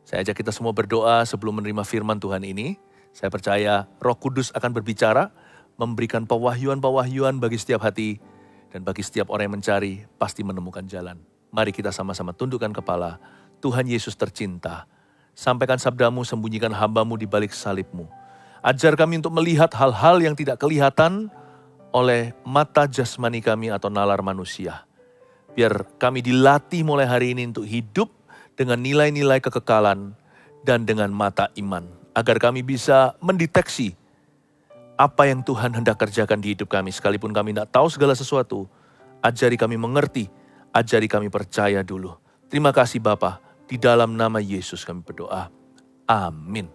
Saya ajak kita semua berdoa sebelum menerima firman Tuhan ini. Saya percaya Roh Kudus akan berbicara, memberikan pewahyuan-pewahyuan bagi setiap hati, dan bagi setiap orang yang mencari, pasti menemukan jalan. Mari kita sama-sama tundukkan kepala. Tuhan Yesus tercinta, sampaikan sabdamu, sembunyikan hambamu di balik salibmu. Ajar kami untuk melihat hal-hal yang tidak kelihatan oleh mata jasmani kami atau nalar manusia. Biar kami dilatih mulai hari ini untuk hidup dengan nilai-nilai kekekalan dan dengan mata iman. Agar kami bisa mendeteksi apa yang Tuhan hendak kerjakan di hidup kami. Sekalipun kami tidak tahu segala sesuatu, ajari kami mengerti, ajari kami percaya dulu. Terima kasih Bapa, di dalam nama Yesus kami berdoa. Amin.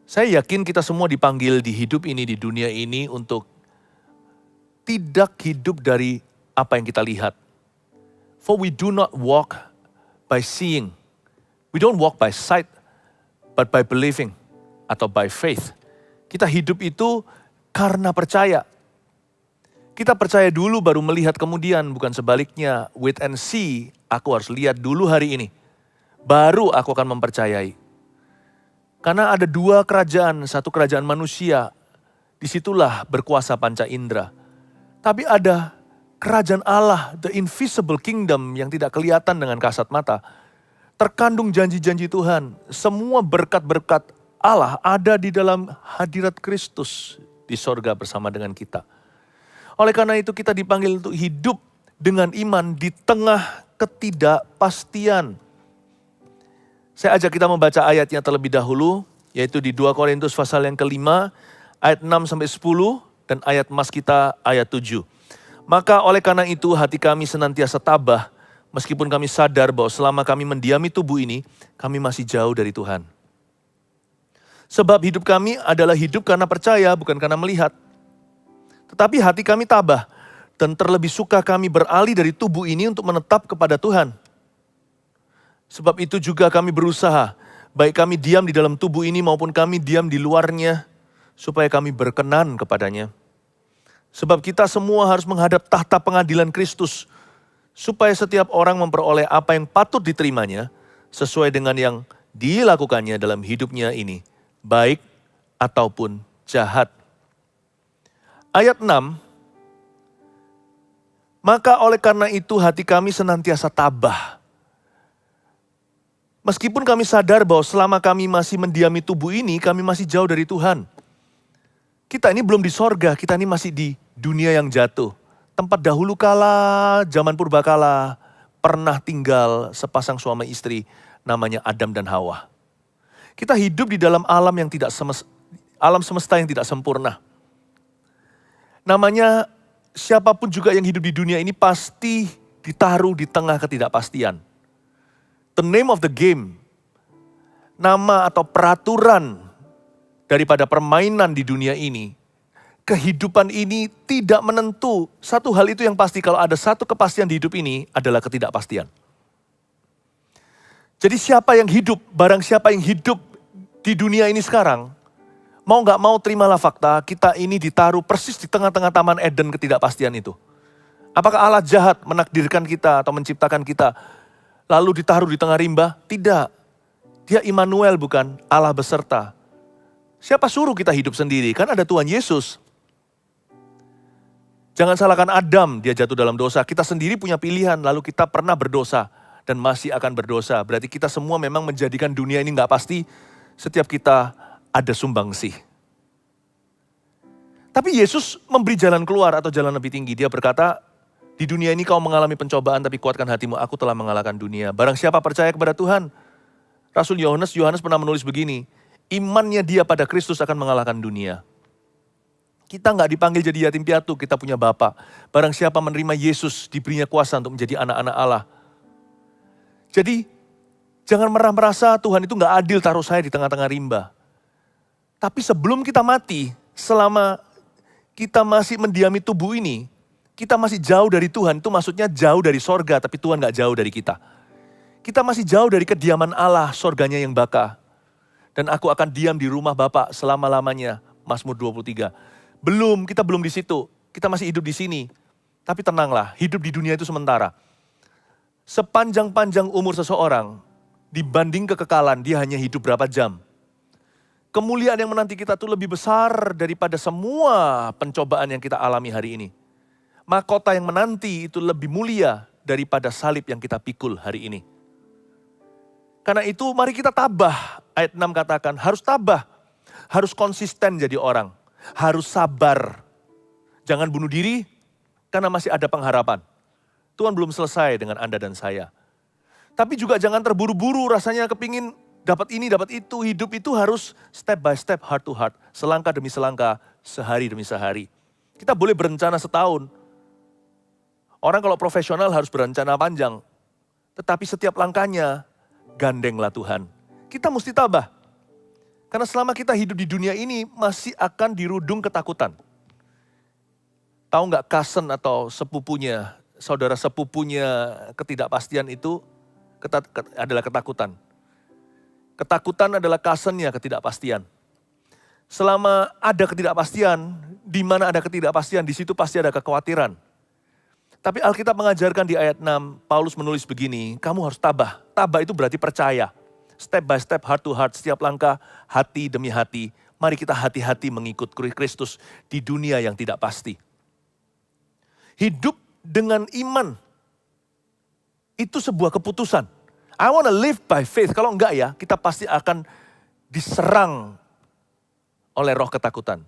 Saya yakin kita semua dipanggil di hidup ini, di dunia ini untuk tidak hidup dari apa yang kita lihat. For we do not walk by seeing. We don't walk by sight, but by believing atau by faith. Kita hidup itu karena percaya. Kita percaya dulu baru melihat kemudian, bukan sebaliknya. Wait and see, aku harus lihat dulu hari ini. Baru aku akan mempercayai. Karena ada dua kerajaan, satu kerajaan manusia. Disitulah berkuasa panca indera. Tapi ada kerajaan Allah, the invisible kingdom yang tidak kelihatan dengan kasat mata. Terkandung janji-janji Tuhan. Semua berkat-berkat Allah ada di dalam hadirat Kristus di sorga bersama dengan kita. Oleh karena itu kita dipanggil untuk hidup dengan iman di tengah ketidakpastian. Saya ajak kita membaca ayatnya terlebih dahulu, yaitu di 2 Korintus pasal yang kelima, ayat 6-10, dan ayat emas kita ayat 7. Maka oleh karena itu hati kami senantiasa tabah, meskipun kami sadar bahwa selama kami mendiami tubuh ini, kami masih jauh dari Tuhan. Sebab hidup kami adalah hidup karena percaya, bukan karena melihat. Tetapi hati kami tabah, dan terlebih suka kami beralih dari tubuh ini untuk menetap kepada Tuhan. Sebab itu juga kami berusaha, baik kami diam di dalam tubuh ini maupun kami diam di luarnya, supaya kami berkenan kepadanya. Sebab kita semua harus menghadap tahta pengadilan Kristus, supaya setiap orang memperoleh apa yang patut diterimanya, sesuai dengan yang dilakukannya dalam hidupnya ini, baik ataupun jahat. Ayat 6, maka oleh karena itu hati kami senantiasa tabah. Meskipun kami sadar bahwa selama kami masih mendiami tubuh ini, kami masih jauh dari Tuhan. Kita ini belum di sorga, kita ini masih di dunia yang jatuh. Tempat dahulu kala, zaman purbakala, pernah tinggal sepasang suami istri namanya Adam dan Hawa. Kita hidup di dalam alam yang alam semesta yang tidak sempurna. Namanya siapapun juga yang hidup di dunia ini pasti ditaruh di tengah ketidakpastian. The name of the game, nama atau peraturan daripada permainan di dunia ini, kehidupan ini tidak menentu. Satu hal itu yang pasti, kalau ada satu kepastian di hidup ini adalah ketidakpastian. Jadi siapa yang hidup, barang siapa yang hidup di dunia ini sekarang, mau gak mau terimalah fakta, kita ini ditaruh persis di tengah-tengah taman Eden ketidakpastian itu. Apakah Allah jahat menakdirkan kita atau menciptakan kita, lalu ditaruh di tengah rimba? Tidak. Dia Immanuel, bukan Allah beserta. Siapa suruh kita hidup sendiri? Kan ada Tuhan Yesus. Jangan salahkan Adam, dia jatuh dalam dosa. Kita sendiri punya pilihan, lalu kita pernah berdosa dan masih akan berdosa. Berarti kita semua memang menjadikan dunia ini gak pasti. Setiap kita ada sumbangsih. Tapi Yesus memberi jalan keluar atau jalan lebih tinggi. Dia berkata, di dunia ini kau mengalami pencobaan, tapi kuatkan hatimu, aku telah mengalahkan dunia. Barang siapa percaya kepada Tuhan, Rasul Yohanes pernah menulis begini, imannya dia pada Kristus akan mengalahkan dunia. Kita nggak dipanggil jadi yatim piatu, kita punya Bapa. Barang siapa menerima Yesus, diberinya kuasa untuk menjadi anak-anak Allah. Jadi, jangan merasa Tuhan itu nggak adil taruh saya di tengah-tengah rimba. Tapi sebelum kita mati, selama kita masih mendiami tubuh ini, kita masih jauh dari Tuhan, itu maksudnya jauh dari sorga, tapi Tuhan nggak jauh dari kita. Kita masih jauh dari kediaman Allah, sorganya yang baka. Dan aku akan diam di rumah Bapa selama-lamanya, Mazmur 23. Kita belum di situ, kita masih hidup di sini. Tapi tenanglah, hidup di dunia itu sementara. Sepanjang-panjang umur seseorang, dibanding kekekalan, dia hanya hidup berapa jam. Kemuliaan yang menanti kita tuh lebih besar daripada semua pencobaan yang kita alami hari ini. Mahkota yang menanti itu lebih mulia daripada salib yang kita pikul hari ini. Karena itu mari kita tabah. Ayat 6 katakan harus tabah. Harus konsisten jadi orang. Harus sabar. Jangan bunuh diri karena masih ada pengharapan. Tuhan belum selesai dengan Anda dan saya. Tapi juga jangan terburu-buru rasanya kepingin dapat ini, dapat itu. Hidup itu harus step by step, heart to heart. Selangkah demi selangkah, sehari demi sehari. Kita boleh berencana setahun. Orang kalau profesional harus berencana panjang. Tetapi setiap langkahnya, gandenglah Tuhan. Kita mesti tabah. Karena selama kita hidup di dunia ini, masih akan dirudung ketakutan. Tahu nggak cousin atau sepupunya, saudara sepupunya ketidakpastian itu adalah ketakutan. Ketakutan adalah cousinnya ketidakpastian. Selama ada ketidakpastian, di mana ada ketidakpastian, di situ pasti ada kekhawatiran. Tapi Alkitab mengajarkan di ayat 6, Paulus menulis begini, kamu harus tabah. Tabah itu berarti percaya. Step by step, heart to heart, setiap langkah, hati demi hati. Mari kita hati-hati mengikut Kristus di dunia yang tidak pasti. Hidup dengan iman, itu sebuah keputusan. I want to live by faith. Kalau enggak ya, kita pasti akan diserang oleh roh ketakutan.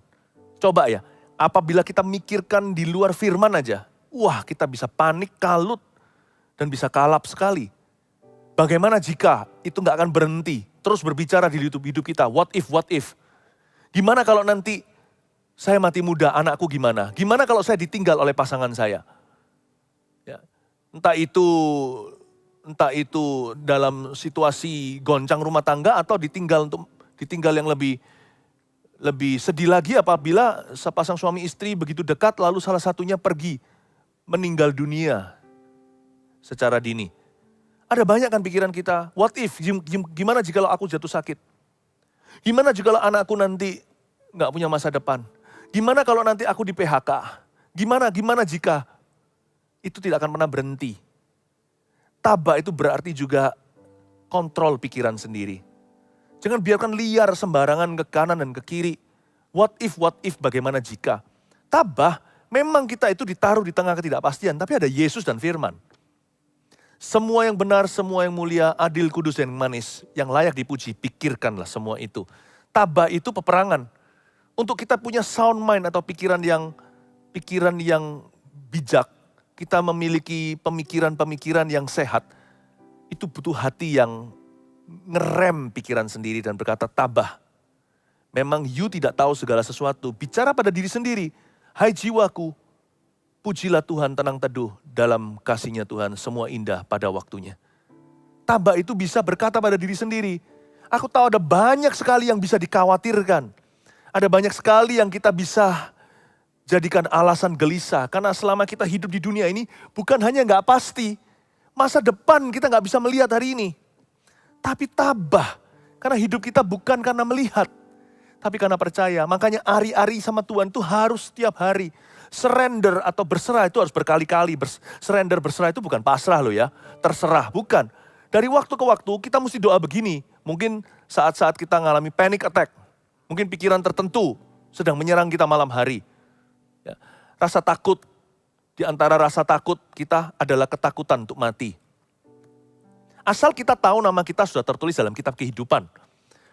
Coba ya, apabila kita mikirkan di luar firman aja, wah kita bisa panik, kalut, dan bisa kalap sekali. Bagaimana jika itu enggak akan berhenti, terus berbicara di hidup kita, what if. Gimana kalau nanti saya mati muda, anakku gimana? Gimana kalau saya ditinggal oleh pasangan saya? Ya, entah itu dalam situasi goncang rumah tangga atau ditinggal yang lebih sedih lagi apabila sepasang suami istri begitu dekat lalu salah satunya pergi meninggal dunia secara dini. Ada banyak kan pikiran kita, what if, gimana jika aku jatuh sakit? Gimana jika anakku nanti nggak punya masa depan? Gimana kalau nanti aku di PHK? Gimana jika itu tidak akan pernah berhenti? Tabah itu berarti juga kontrol pikiran sendiri. Jangan biarkan liar sembarangan ke kanan dan ke kiri. What if, bagaimana jika? Tabah, memang kita itu ditaruh di tengah ketidakpastian, tapi ada Yesus dan firman. Semua yang benar, semua yang mulia, adil, kudus, dan manis, yang layak dipuji, pikirkanlah semua itu. Tabah itu peperangan. Untuk kita punya sound mind atau pikiran yang bijak, kita memiliki pemikiran-pemikiran yang sehat, itu butuh hati yang ngerem pikiran sendiri dan berkata tabah. Memang you tidak tahu segala sesuatu, bicara pada diri sendiri. Hai jiwaku, pujilah Tuhan, tenang teduh dalam kasih-Nya Tuhan, semua indah pada waktunya. Tabah itu bisa berkata pada diri sendiri, aku tahu ada banyak sekali yang bisa dikhawatirkan. Ada banyak sekali yang kita bisa jadikan alasan gelisah. Karena selama kita hidup di dunia ini bukan hanya nggak pasti. Masa depan kita nggak bisa melihat hari ini. Tapi tabah. Karena hidup kita bukan karena melihat. Tapi karena percaya. Makanya ari-ari sama Tuhan itu harus setiap hari. Surrender atau berserah itu harus berkali-kali. Surrender berserah itu bukan pasrah loh ya. Terserah, bukan. Dari waktu ke waktu kita mesti doa begini. Mungkin saat-saat kita ngalami panic attack. Mungkin pikiran tertentu sedang menyerang kita malam hari. Ya, rasa takut, di antara rasa takut kita adalah ketakutan untuk mati. Asal kita tahu nama kita sudah tertulis dalam kitab kehidupan.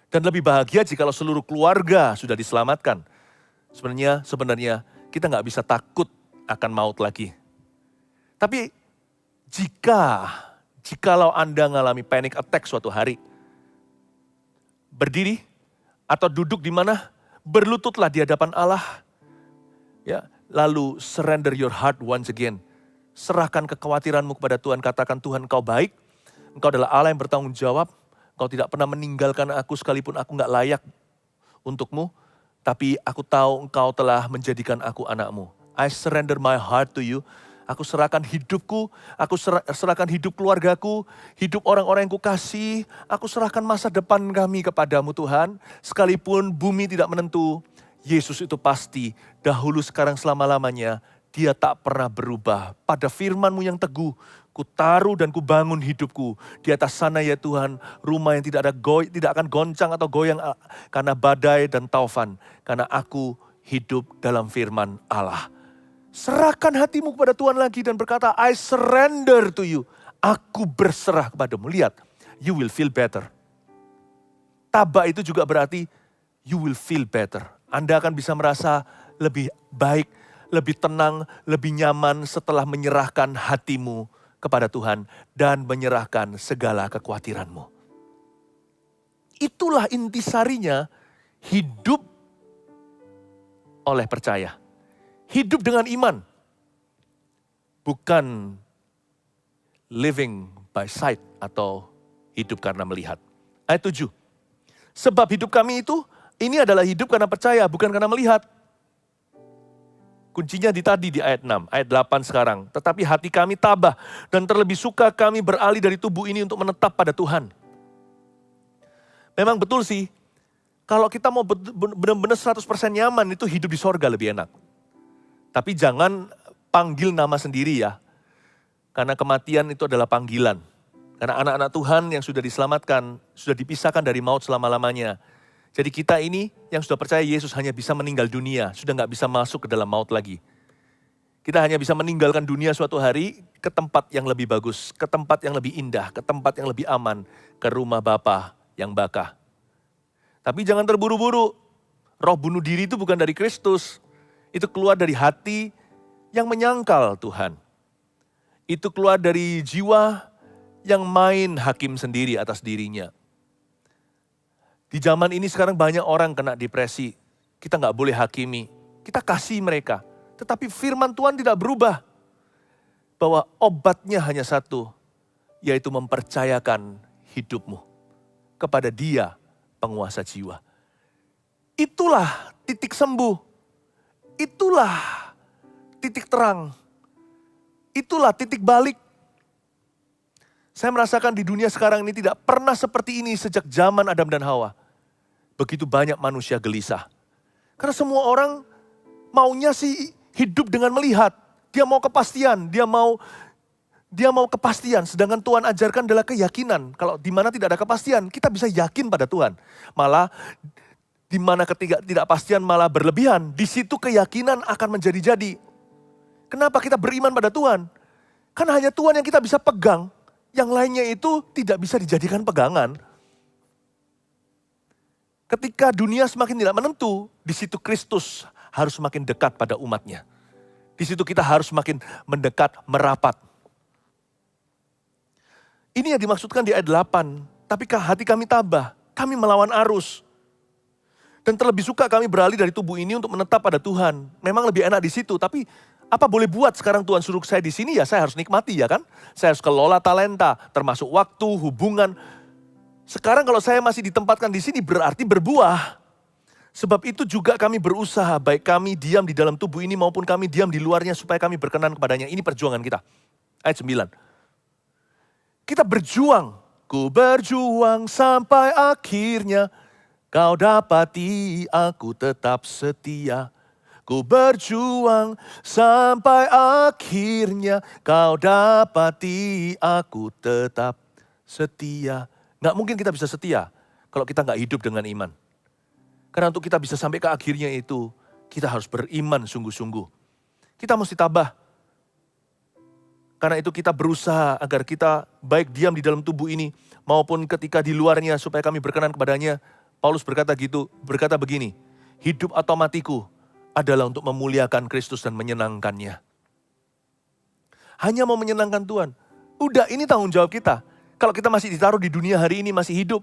Dan lebih bahagia jika seluruh keluarga sudah diselamatkan. Sebenarnya kita nggak bisa takut akan maut lagi. Tapi jikalau Anda mengalami panic attack suatu hari, berdiri atau duduk di mana, berlututlah di hadapan Allah. Ya, lalu surrender your heart once again. Serahkan kekhawatiranmu kepada Tuhan, katakan Tuhan Engkau baik, Engkau adalah Allah yang bertanggung jawab, Engkau tidak pernah meninggalkan aku sekalipun aku gak layak untukmu, tapi aku tahu Engkau telah menjadikan aku anakmu. I surrender my heart to you. Aku serahkan hidupku, aku serahkan hidup keluargaku, hidup orang-orang yang kukasih, aku serahkan masa depan kami kepadamu Tuhan, sekalipun bumi tidak menentu. Yesus itu pasti, dahulu sekarang selama-lamanya, Dia tak pernah berubah. Pada firman-Mu yang teguh, Kutaruh dan kubangun hidupku di atas sana ya Tuhan, rumah yang tidak akan goncang atau goyang karena badai dan taufan, karena aku hidup dalam firman Allah. Serahkan hatimu kepada Tuhan lagi dan berkata, I surrender to you. Aku berserah kepadamu. Lihat, you will feel better. Tabah itu juga berarti you will feel better. Anda akan bisa merasa lebih baik, lebih tenang, lebih nyaman setelah menyerahkan hatimu kepada Tuhan dan menyerahkan segala kekhawatiranmu. Itulah intisarinya hidup oleh percaya. Hidup dengan iman. Bukan living by sight atau hidup karena melihat. Ayat 7. Sebab hidup kami ini adalah hidup karena percaya, bukan karena melihat. Kuncinya di ayat 6, ayat 8 sekarang. Tetapi hati kami tabah dan terlebih suka kami beralih dari tubuh ini untuk menetap pada Tuhan. Memang betul sih, kalau kita mau benar-benar 100% nyaman itu hidup di sorga lebih enak. Tapi jangan panggil nama sendiri ya. Karena kematian itu adalah panggilan. Karena anak-anak Tuhan yang sudah diselamatkan, sudah dipisahkan dari maut selama-lamanya. Jadi kita ini yang sudah percaya Yesus hanya bisa meninggal dunia, sudah nggak bisa masuk ke dalam maut lagi. Kita hanya bisa meninggalkan dunia suatu hari ke tempat yang lebih bagus, ke tempat yang lebih indah, ke tempat yang lebih aman, ke rumah Bapa yang baka. Tapi jangan terburu-buru. Roh bunuh diri itu bukan dari Kristus. Itu keluar dari hati yang menyangkal Tuhan. Itu keluar dari jiwa yang main hakim sendiri atas dirinya. Di zaman ini sekarang banyak orang kena depresi. Kita nggak boleh hakimi. Kita kasih mereka. Tetapi firman Tuhan tidak berubah. Bahwa obatnya hanya satu. Yaitu mempercayakan hidupmu kepada Dia penguasa jiwa. Itulah titik sembuh. Itulah titik terang. Itulah titik balik. Saya merasakan di dunia sekarang ini tidak pernah seperti ini sejak zaman Adam dan Hawa. Begitu banyak manusia gelisah. Karena semua orang maunya sih hidup dengan melihat. Dia mau kepastian, dia mau kepastian. Sedangkan Tuhan ajarkan adalah keyakinan. Kalau di mana tidak ada kepastian, kita bisa yakin pada Tuhan. Malah di mana ketidakpastian malah berlebihan, di situ keyakinan akan menjadi-jadi. Kenapa kita beriman pada Tuhan? Karena hanya Tuhan yang kita bisa pegang. Yang lainnya itu tidak bisa dijadikan pegangan. Ketika dunia semakin tidak menentu, di situ Kristus harus semakin dekat pada umatnya. Di situ kita harus semakin mendekat, merapat. Ini yang dimaksudkan di ayat 8. Tapi hati kami tabah, kami melawan arus. Dan terlebih suka kami beralih dari tubuh ini untuk menetap pada Tuhan. Memang lebih enak di situ, tapi apa boleh buat sekarang Tuhan suruh saya di sini ya saya harus nikmati ya kan. Saya harus kelola talenta, termasuk waktu, hubungan. Sekarang kalau saya masih ditempatkan di sini berarti berbuah. Sebab itu juga kami berusaha, baik kami diam di dalam tubuh ini maupun kami diam di luarnya supaya kami berkenan kepadanya. Ini perjuangan kita. Ayat 9. Kita berjuang. Ku berjuang sampai akhirnya. Kau dapati aku tetap setia. Ku berjuang sampai akhirnya. Kau dapati aku tetap setia. Nggak mungkin kita bisa setia kalau kita nggak hidup dengan iman. Karena untuk kita bisa sampai ke akhirnya itu, kita harus beriman sungguh-sungguh. Kita mesti tabah. Karena itu kita berusaha agar kita baik diam di dalam tubuh ini, maupun ketika di luarnya supaya kami berkenan kepadanya. Paulus berkata begini, hidup atau matiku adalah untuk memuliakan Kristus dan menyenangkannya. Hanya mau menyenangkan Tuhan. Udah, ini tanggung jawab kita. Kalau kita masih ditaruh di dunia hari ini masih hidup,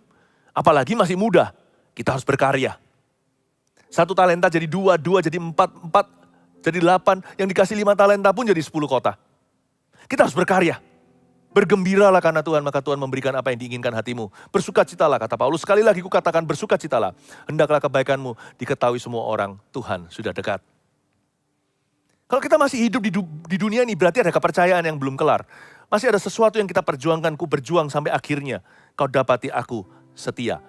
apalagi masih muda, kita harus berkarya. 1 talenta jadi 2, 2 jadi 4, 4 jadi 8, yang dikasih 5 talenta pun jadi 10 kota. Kita harus berkarya. Bergembiralah karena Tuhan, maka Tuhan memberikan apa yang diinginkan hatimu. Bersukacitalah, kata Paulus. Sekali lagi kukatakan bersukacitalah. Hendaklah kebaikanmu diketahui semua orang, Tuhan sudah dekat. Kalau kita masih hidup di dunia ini berarti ada kepercayaan yang belum kelar. Masih ada sesuatu yang kita perjuangkan, ku berjuang sampai akhirnya. Kau dapati aku setia.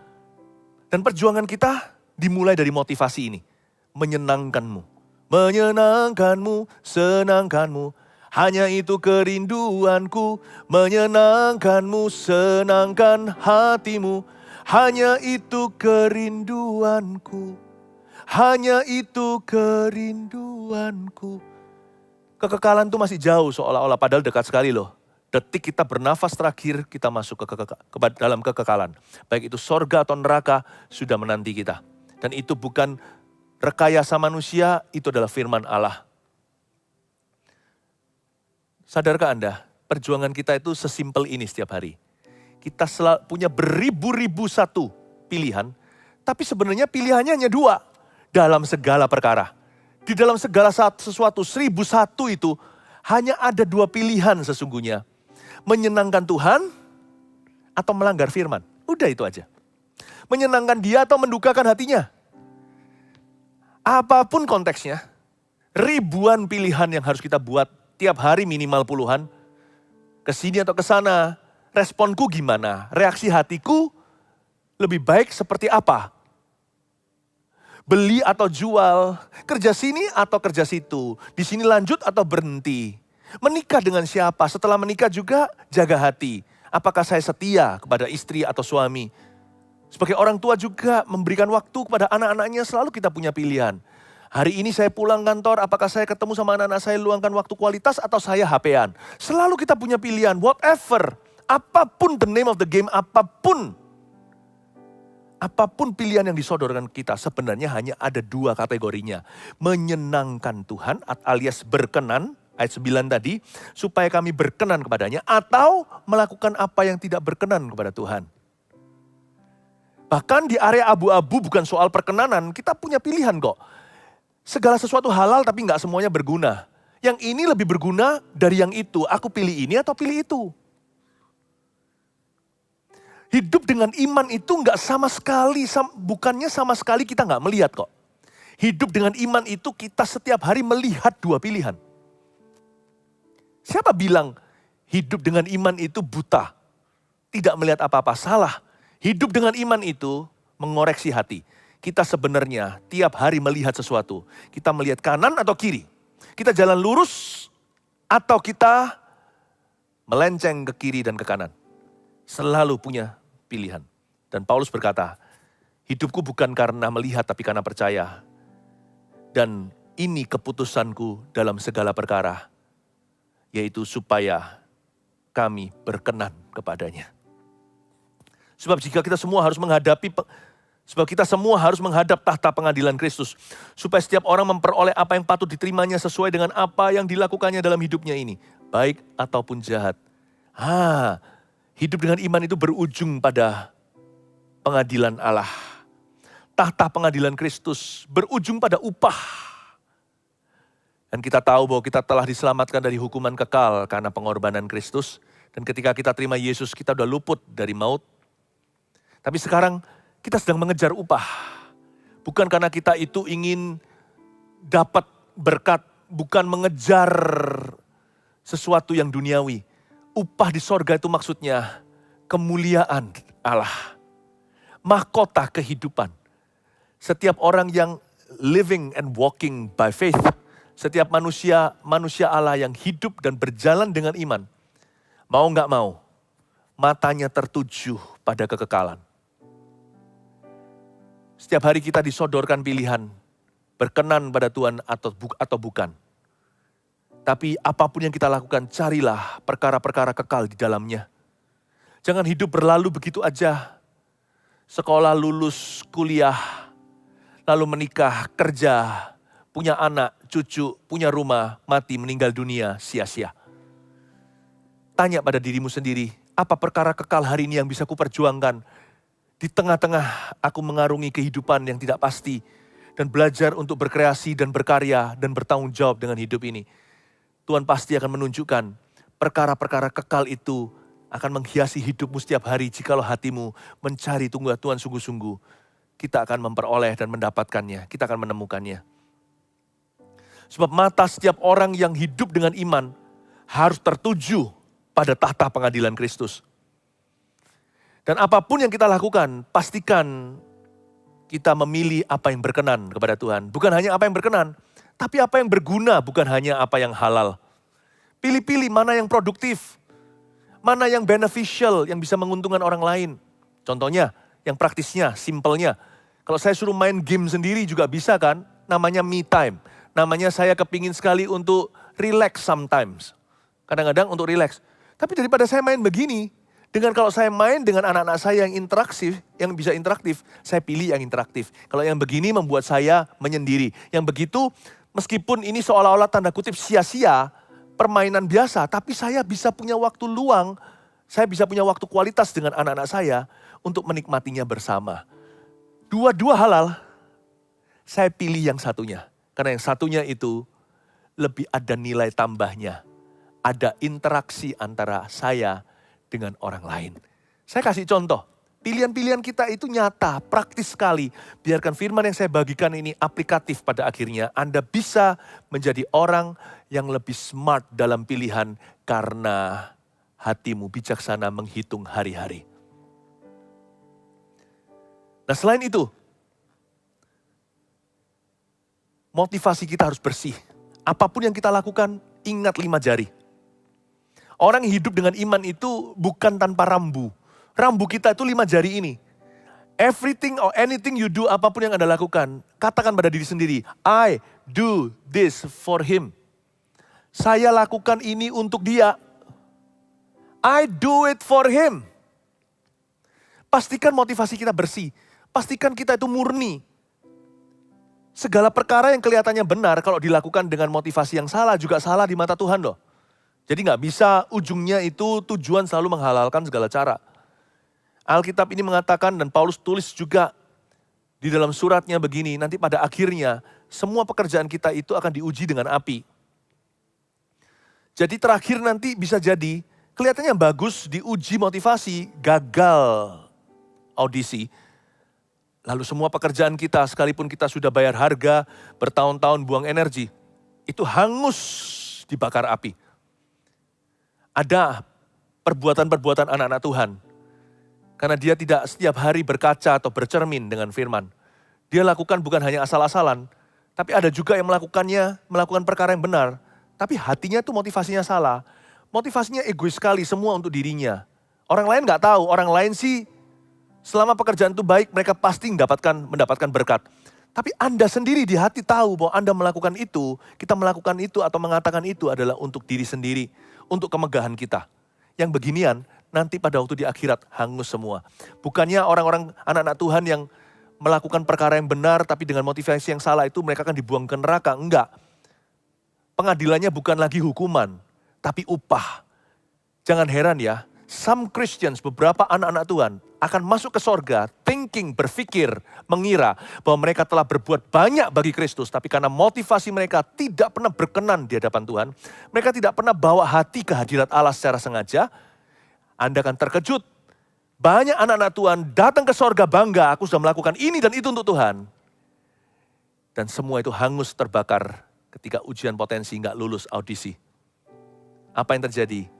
Dan perjuangan kita dimulai dari motivasi ini. Menyenangkanmu, menyenangkanmu, senangkanmu. Hanya itu kerinduanku, menyenangkanmu, senangkan hatimu. Hanya itu kerinduanku, hanya itu kerinduanku. Kekekalan itu masih jauh seolah-olah, padahal dekat sekali loh. Detik kita bernafas terakhir, kita masuk dalam kekekalan. Baik itu sorga atau neraka, sudah menanti kita. Dan itu bukan rekayasa manusia, itu adalah firman Allah. Sadarkah Anda, perjuangan kita itu sesimpel ini setiap hari. Kita punya beribu-ribu satu pilihan, tapi sebenarnya pilihannya hanya dua dalam segala perkara. Di dalam segala sesuatu, 1001 itu hanya ada dua pilihan sesungguhnya. Menyenangkan Tuhan atau melanggar firman. Udah itu aja. Menyenangkan dia atau mendukakan hatinya. Apapun konteksnya, ribuan pilihan yang harus kita buat tiap hari minimal puluhan. Kesini atau kesana, responku gimana? Reaksi hatiku lebih baik seperti apa? Beli atau jual, kerja sini atau kerja situ, di sini lanjut atau berhenti. Menikah dengan siapa? Setelah menikah juga jaga hati. Apakah saya setia kepada istri atau suami? Sebagai orang tua juga memberikan waktu kepada anak-anaknya, selalu kita punya pilihan. Hari ini saya pulang kantor, apakah saya ketemu sama anak-anak saya, luangkan waktu kualitas atau saya HP-an? Selalu kita punya pilihan, whatever. Apapun the name of the game, apapun pilihan yang disodorkan kita, sebenarnya hanya ada dua kategorinya. Menyenangkan Tuhan alias berkenan, ayat 9 tadi, supaya kami berkenan kepadanya, atau melakukan apa yang tidak berkenan kepada Tuhan. Bahkan di area abu-abu bukan soal perkenanan, kita punya pilihan kok. Segala sesuatu halal tapi nggak semuanya berguna. Yang ini lebih berguna dari yang itu, aku pilih ini atau pilih itu. Hidup dengan iman itu nggak sama sekali, bukannya sama sekali kita nggak melihat kok. Hidup dengan iman itu kita setiap hari melihat dua pilihan. Siapa bilang hidup dengan iman itu buta? Tidak melihat apa-apa, salah. Hidup dengan iman itu mengoreksi hati. Kita sebenarnya tiap hari melihat sesuatu. Kita melihat kanan atau kiri. Kita jalan lurus atau kita melenceng ke kiri dan ke kanan. Selalu punya pilihan. Dan Paulus berkata, hidupku bukan karena melihat tapi karena percaya. Dan ini keputusanku dalam segala perkara, yaitu supaya kami berkenan kepadanya. Sebab kita semua harus menghadap tahta pengadilan Kristus. Supaya setiap orang memperoleh apa yang patut diterimanya sesuai dengan apa yang dilakukannya dalam hidupnya ini. Baik ataupun jahat. Hidup dengan iman itu berujung pada pengadilan Allah. Tahta pengadilan Kristus berujung pada upah. Dan kita tahu bahwa kita telah diselamatkan dari hukuman kekal karena pengorbanan Kristus. Dan ketika kita terima Yesus, kita sudah luput dari maut. Tapi sekarang kita sedang mengejar upah. Bukan karena kita itu ingin dapat berkat, bukan mengejar sesuatu yang duniawi. Upah di sorga itu maksudnya kemuliaan Allah. Mahkota kehidupan. Setiap orang yang living and walking by faith. Setiap manusia Allah yang hidup dan berjalan dengan iman. Mau gak mau, matanya tertuju pada kekekalan. Setiap hari kita disodorkan pilihan, berkenan pada Tuhan atau bukan. Tapi apapun yang kita lakukan, carilah perkara-perkara kekal di dalamnya. Jangan hidup berlalu begitu aja. Sekolah, lulus, kuliah, lalu menikah, kerja, punya anak, cucu, punya rumah, mati, meninggal dunia, sia-sia. Tanya pada dirimu sendiri, apa perkara kekal hari ini yang bisa kuperjuangkan? Di tengah-tengah aku mengarungi kehidupan yang tidak pasti. Dan belajar untuk berkreasi dan berkarya dan bertanggung jawab dengan hidup ini. Tuhan pasti akan menunjukkan perkara-perkara kekal itu akan menghiasi hidupmu setiap hari. Jikalau hatimu mencari Tuhan sungguh-sungguh, kita akan memperoleh dan mendapatkannya. Kita akan menemukannya. Sebab mata setiap orang yang hidup dengan iman harus tertuju pada tahta pengadilan Kristus. Dan apapun yang kita lakukan, pastikan kita memilih apa yang berkenan kepada Tuhan. Bukan hanya apa yang berkenan, tapi apa yang berguna, bukan hanya apa yang halal. Pilih-pilih mana yang produktif, mana yang beneficial, yang bisa menguntungkan orang lain. Contohnya, yang praktisnya, simpelnya. Kalau saya suruh main game sendiri juga bisa kan, namanya me time. Namanya saya kepingin sekali untuk relax sometimes. Kadang-kadang untuk relax. Tapi daripada saya main begini, dengan kalau saya main dengan anak-anak saya yang interaktif, yang bisa interaktif, saya pilih yang interaktif. Kalau yang begini membuat saya menyendiri. Yang begitu, meskipun ini seolah-olah tanda kutip sia-sia, permainan biasa, tapi saya bisa punya waktu luang, saya bisa punya waktu kualitas dengan anak-anak saya untuk menikmatinya bersama. Dua-dua halal, saya pilih yang satunya. Karena yang satunya itu lebih ada nilai tambahnya. Ada interaksi antara saya dengan orang lain. Saya kasih contoh, pilihan-pilihan kita itu nyata, praktis sekali. Biarkan firman yang saya bagikan ini aplikatif pada akhirnya. Anda bisa menjadi orang yang lebih smart dalam pilihan karena hatimu bijaksana menghitung hari-hari. Nah selain itu, motivasi kita harus bersih. Apapun yang kita lakukan, ingat 5 jari. Orang yang hidup dengan iman itu bukan tanpa rambu. Rambu kita itu 5 jari ini. Everything or anything you do, apapun yang Anda lakukan, katakan pada diri sendiri, I do this for him. Saya lakukan ini untuk dia. I do it for him. Pastikan motivasi kita bersih. Pastikan kita itu murni. Segala perkara yang kelihatannya benar kalau dilakukan dengan motivasi yang salah juga salah di mata Tuhan loh. Jadi nggak bisa ujungnya itu tujuan selalu menghalalkan segala cara. Alkitab ini mengatakan dan Paulus tulis juga di dalam suratnya begini, nanti pada akhirnya semua pekerjaan kita itu akan diuji dengan api. Jadi terakhir nanti bisa jadi kelihatannya bagus diuji motivasi, gagal audisi. Lalu semua pekerjaan kita sekalipun kita sudah bayar harga, bertahun-tahun buang energi, itu hangus dibakar api. Ada perbuatan-perbuatan anak-anak Tuhan. Karena dia tidak setiap hari berkaca atau bercermin dengan firman. Dia lakukan bukan hanya asal-asalan, tapi ada juga yang melakukan perkara yang benar. Tapi hatinya tuh motivasinya salah. Motivasinya egois sekali, semua untuk dirinya. Orang lain gak tahu, orang lain sih selama pekerjaan itu baik, mereka pasti mendapatkan berkat. Tapi Anda sendiri di hati tahu bahwa Anda melakukan itu, kita melakukan itu atau mengatakan itu adalah untuk diri sendiri. Untuk kemegahan kita. Yang beginian nanti pada waktu di akhirat hangus semua. Bukannya orang-orang anak-anak Tuhan yang melakukan perkara yang benar tapi dengan motivasi yang salah itu mereka akan dibuang ke neraka. Enggak. Pengadilannya bukan lagi hukuman, tapi upah. Jangan heran ya, some Christians, beberapa anak-anak Tuhan akan masuk ke sorga, berpikir, mengira bahwa mereka telah berbuat banyak bagi Kristus. Tapi karena motivasi mereka tidak pernah berkenan di hadapan Tuhan, mereka tidak pernah bawa hati ke hadirat Allah secara sengaja, Anda akan terkejut. Banyak anak-anak Tuhan datang ke sorga bangga, aku sudah melakukan ini dan itu untuk Tuhan. Dan semua itu hangus terbakar ketika ujian potensi nggak lulus audisi. Apa yang terjadi?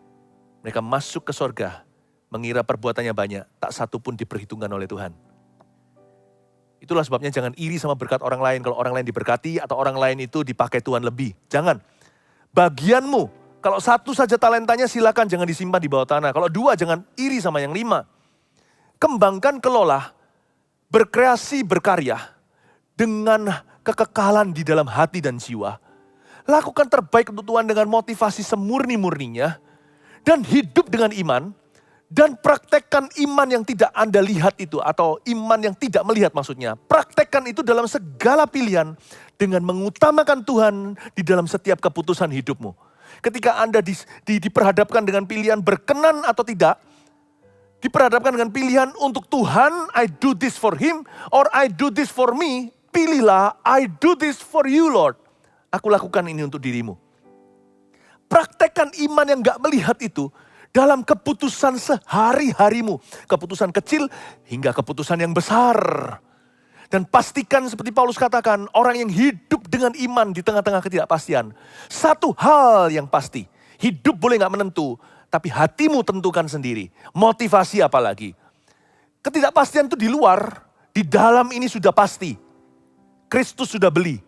Mereka masuk ke sorga, mengira perbuatannya banyak, tak satu pun diperhitungkan oleh Tuhan. Itulah sebabnya jangan iri sama berkat orang lain. Kalau orang lain diberkati atau orang lain itu dipakai Tuhan lebih. Jangan. Bagianmu, kalau satu saja talentanya silakan jangan disimpan di bawah tanah. Kalau 2 jangan iri sama yang 5. Kembangkan, kelola, berkreasi, berkarya dengan kekekalan di dalam hati dan jiwa. Lakukan terbaik untuk Tuhan dengan motivasi semurni-murninya. Dan hidup dengan iman, dan praktekkan iman yang tidak Anda lihat itu, atau iman yang tidak melihat maksudnya. Praktekkan itu dalam segala pilihan, dengan mengutamakan Tuhan di dalam setiap keputusan hidupmu. Ketika Anda diperhadapkan dengan pilihan berkenan atau tidak, diperhadapkan dengan pilihan untuk Tuhan, I do this for him, or I do this for me, pilihlah, I do this for you Lord. Aku lakukan ini untuk dirimu. Praktekkan iman yang gak melihat itu dalam keputusan sehari-harimu. Keputusan kecil hingga keputusan yang besar. Dan pastikan seperti Paulus katakan, orang yang hidup dengan iman di tengah-tengah ketidakpastian. Satu hal yang pasti, hidup boleh gak menentu, tapi hatimu tentukan sendiri. Motivasi apalagi. Ketidakpastian itu di luar, di dalam ini sudah pasti. Kristus sudah beli,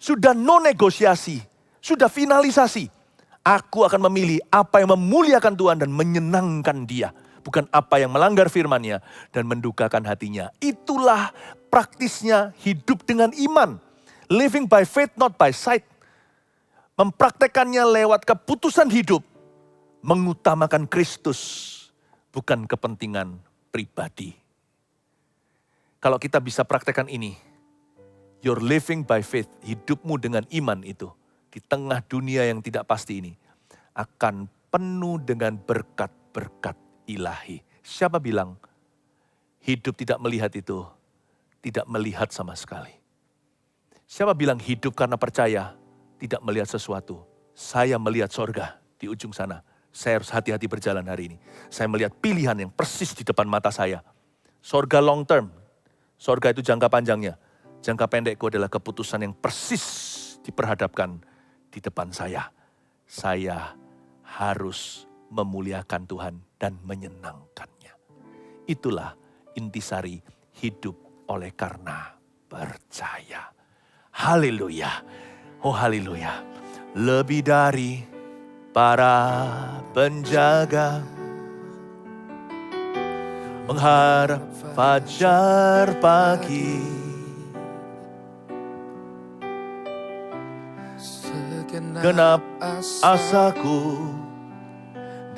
sudah no negosiasi, sudah finalisasi. Aku akan memilih apa yang memuliakan Tuhan dan menyenangkan Dia. Bukan apa yang melanggar firman-Nya dan mendukakan hatinya. Itulah praktisnya hidup dengan iman. Living by faith, not by sight. Mempraktekannya lewat keputusan hidup. Mengutamakan Kristus, bukan kepentingan pribadi. Kalau kita bisa praktekkan ini, you're living by faith, hidupmu dengan iman itu, di tengah dunia yang tidak pasti ini, akan penuh dengan berkat-berkat ilahi. Siapa bilang hidup tidak melihat itu? Tidak melihat sama sekali. Siapa bilang hidup karena percaya tidak melihat sesuatu? Saya melihat sorga di ujung sana. Saya harus hati-hati berjalan hari ini. Saya melihat pilihan yang persis di depan mata saya. Sorga long term. Sorga itu jangka panjangnya. Jangka pendekku adalah keputusan yang persis diperhadapkan di depan saya. Saya harus memuliakan Tuhan dan menyenangkannya. Itulah intisari hidup oleh karena percaya. Haleluya. Oh haleluya. Lebih dari para penjaga mengharap fajar pagi, genap asaku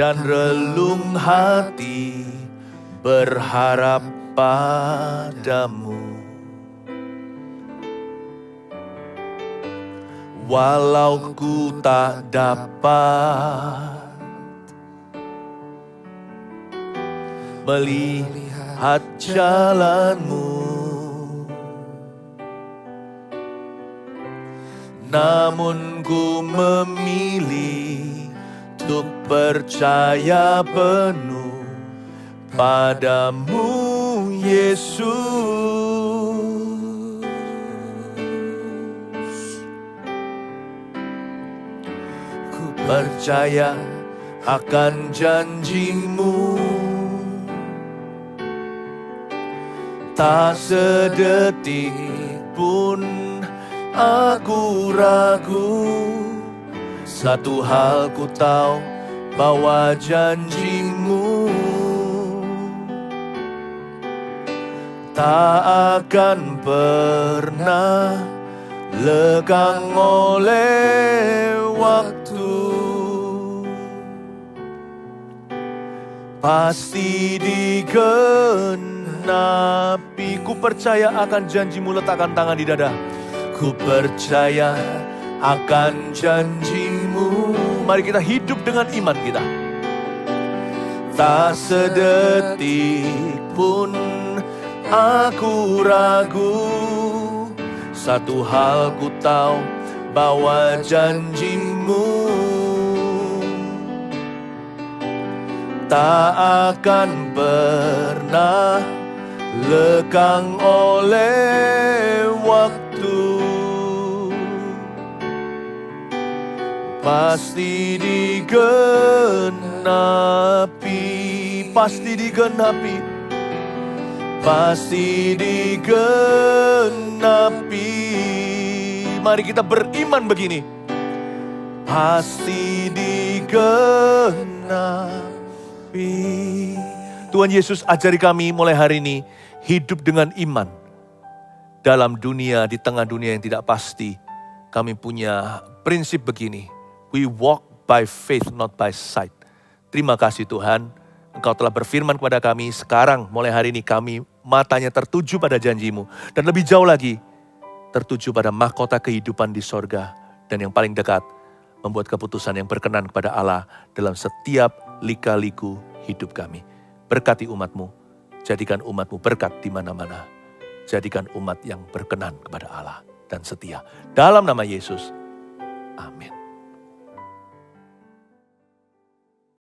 dan relung hati berharap padamu. Walau ku tak dapat melihat jalanmu, namun ku memilih untuk percaya penuh padamu, Yesus. Ku percaya akan janjimu, tak sedetik pun aku ragu. Satu hal ku tahu, bahwa janjimu tak akan pernah lekang oleh waktu. Pasti digenapi. Ku percaya akan janjimu, letakkan tangan di dada. Ku percaya akan janjimu. Mari kita hidup dengan iman kita. Tak sedetik pun aku ragu. Satu hal ku tahu, bahwa janjimu tak akan pernah lekang oleh waktu. Pasti digenapi, pasti digenapi, pasti digenapi. Mari kita beriman begini. Pasti digenapi. Tuhan Yesus ajari kami mulai hari ini hidup dengan iman. Dalam dunia, di tengah dunia yang tidak pasti, kami punya prinsip begini. We walk by faith, not by sight. Terima kasih Tuhan, Engkau telah berfirman kepada kami. Sekarang mulai hari ini kami matanya tertuju pada janjimu. Dan lebih jauh lagi, tertuju pada mahkota kehidupan di sorga. Dan yang paling dekat, membuat keputusan yang berkenan kepada Allah dalam setiap lika-liku hidup kami. Berkati umat-Mu, jadikan umat-Mu berkat di mana-mana. Jadikan umat yang berkenan kepada Allah dan setia. Dalam nama Yesus,